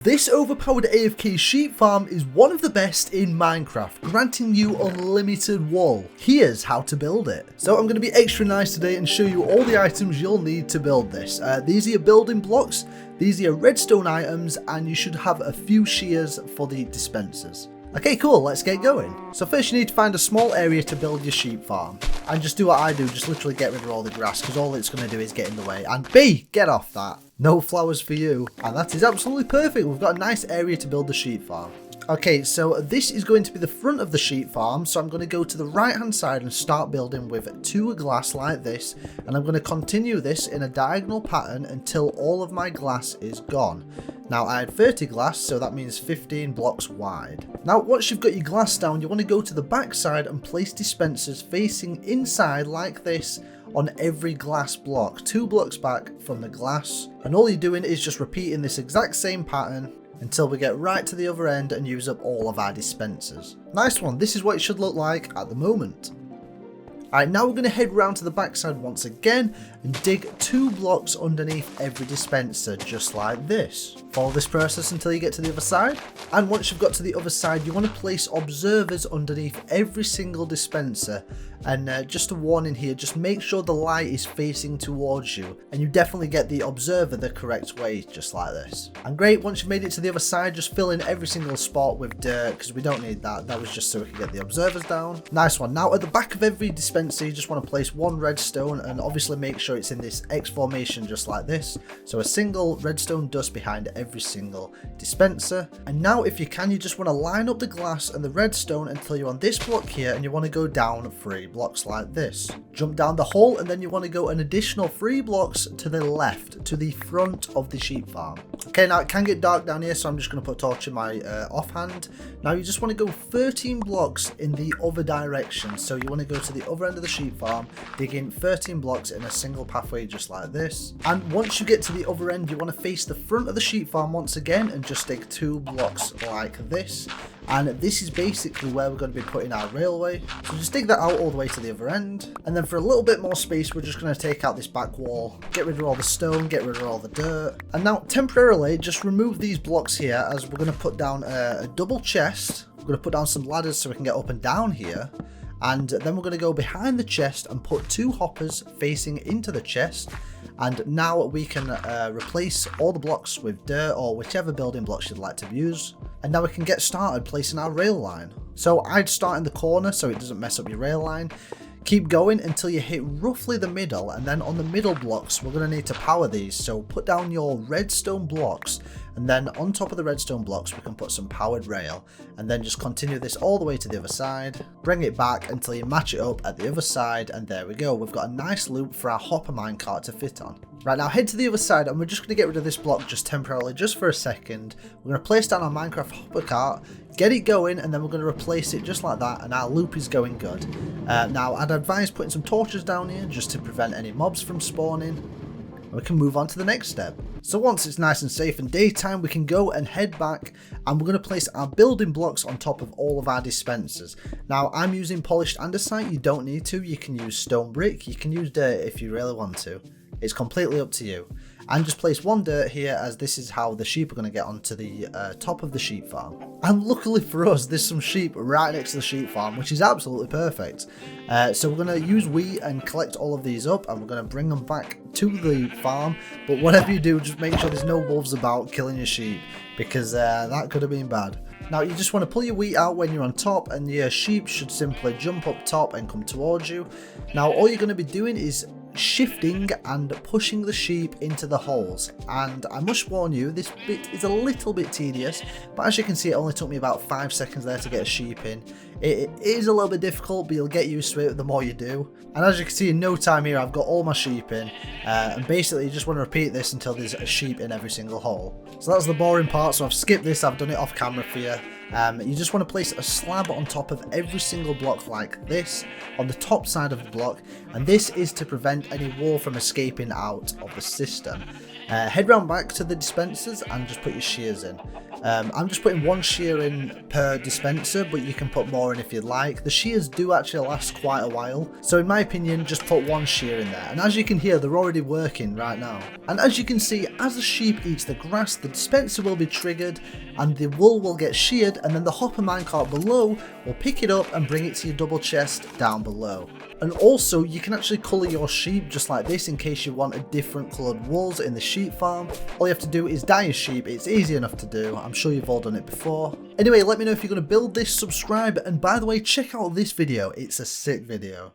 This overpowered AFK sheep farm is one of the best in Minecraft, granting you unlimited wool. Here's how to build it. So I'm going to be extra nice today and show you all the items you'll need to build this. These are your building blocks, these are your redstone items, and you should have a few shears for the dispensers. Okay, cool, let's get going. So first you need to find a small area to build your sheep farm. And just do what I do, just literally get rid of all the grass, because all it's going to do is get in the way. And B, get off that. No flowers for you. And that is absolutely perfect. We've got a nice area to build the sheep farm. Okay, so this is going to be the front of the sheep farm. So I'm going to go to the right hand side and start building with 2 glass like this. And I'm going to continue this in a diagonal pattern until all of my glass is gone. Now I had 30 glass, so that means 15 blocks wide. Now once you've got your glass down, you want to go to the back side and place dispensers facing inside like this on every glass block, 2 blocks back from the glass. And all you're doing is just repeating this exact same pattern until we get right to the other end and use up all of our dispensers. Nice one, this is what it should look like at the moment. Alright, now we're going to head round to the backside once again and dig 2 blocks underneath every dispenser, just like this. Follow this process until you get to the other side. And once you've got to the other side, you want to place observers underneath every single dispenser. And just a warning here, just make sure the light is facing towards you. And you definitely get the observer the correct way, just like this. And great, once you've made it to the other side, just fill in every single spot with dirt, because we don't need that. That was just so we could get the observers down. Nice one. Now at the back of every dispenser, you just want to place 1 redstone, and obviously make sure it's in this X formation, just like this. So a single redstone dust behind every single dispenser. And now if you can, you just want to line up the glass and the redstone until you're on this block here, and you want to go down 3 blocks like this. Jump down the hole, and then you want to go an additional 3 blocks to the left, to the front of the sheep farm. Okay, now it can get dark down here, so I'm just going to put a torch in my offhand. Now you just want to go 13 blocks in the other direction, so you want to go to the other end of the sheep farm, dig in 13 blocks in a single pathway just like this. And once you get to the other end, you want to face the front of the sheep farm once again and just dig 2 blocks like this. And this is basically where we're going to be putting our railway. So just dig that out all the way to the other end. And then for a little bit more space, we're just going to take out this back wall, get rid of all the stone, get rid of all the dirt. And now temporarily just remove these blocks here, as we're going to put down a double chest. We're going to put down some ladders so we can get up and down here. And then we're going to go behind the chest and put 2 hoppers facing into the chest. And now we can replace all the blocks with dirt or whichever building blocks you'd like to use. And now we can get started placing our rail line. So I'd start in the corner so it doesn't mess up your rail line. Keep going until you hit roughly the middle, and then on the middle blocks we're going to need to power these. So put down your redstone blocks, and then on top of the redstone blocks we can put some powered rail, and then just continue this all the way to the other side. Bring it back until you match it up at the other side, and there we go. We've got a nice loop for our hopper minecart to fit on. Right, now head to the other side, and we're just going to get rid of this block just temporarily, just for a second. We're going to place down our Minecraft hopper cart, get it going, and then we're going to replace it just like that, and our loop is going good. Now I'd advise putting some torches down here just to prevent any mobs from spawning. And we can move on to the next step. So once it's nice and safe and daytime, we can go and head back, and we're going to place our building blocks on top of all of our dispensers. Now I'm using polished andesite. You don't need to. You can use stone brick, you can use dirt if you really want to. It's completely up to you. And just place 1 dirt here, as this is how the sheep are going to get onto the top of the sheep farm. And luckily for us, there's some sheep right next to the sheep farm, which is absolutely perfect. So we're going to use wheat and collect all of these up, and we're going to bring them back to the farm. But whatever you do, just make sure there's no wolves about killing your sheep, because that could have been bad. Now you just want to pull your wheat out when you're on top, and your sheep should simply jump up top and come towards you. Now all you're going to be doing is shifting and pushing the sheep into the holes, and I must warn you, this bit is a little bit tedious, but as you can see, it only took me about 5 seconds there to get a sheep in. It is a little bit difficult, but you'll get used to it the more you do. And as you can see, in no time here I've got all my sheep in, and basically you just want to repeat this until there's a sheep in every single hole. So that's the boring part, so I've skipped this, I've done it off camera for you. You just want to place a slab on top of every single block like this, on the top side of the block, and this is to prevent any wool from escaping out of the system. Head round back to the dispensers and just put your shears in. I'm just putting 1 shear in per dispenser, but you can put more in if you'd like. The shears do actually last quite a while, so in my opinion just put 1 shear in there. And as you can hear, they're already working right now. And as you can see, as the sheep eats the grass, the dispenser will be triggered and the wool will get sheared, and then the hopper minecart below will pick it up and bring it to your double chest down below. And also you can actually colour your sheep just like this in case you want a different coloured wools in the sheep farm. All you have to do is dye your sheep. It's easy enough to do. I'm sure you've all done it before. Anyway, let me know if you're going to build this, subscribe, and by the way, check out this video. It's a sick video.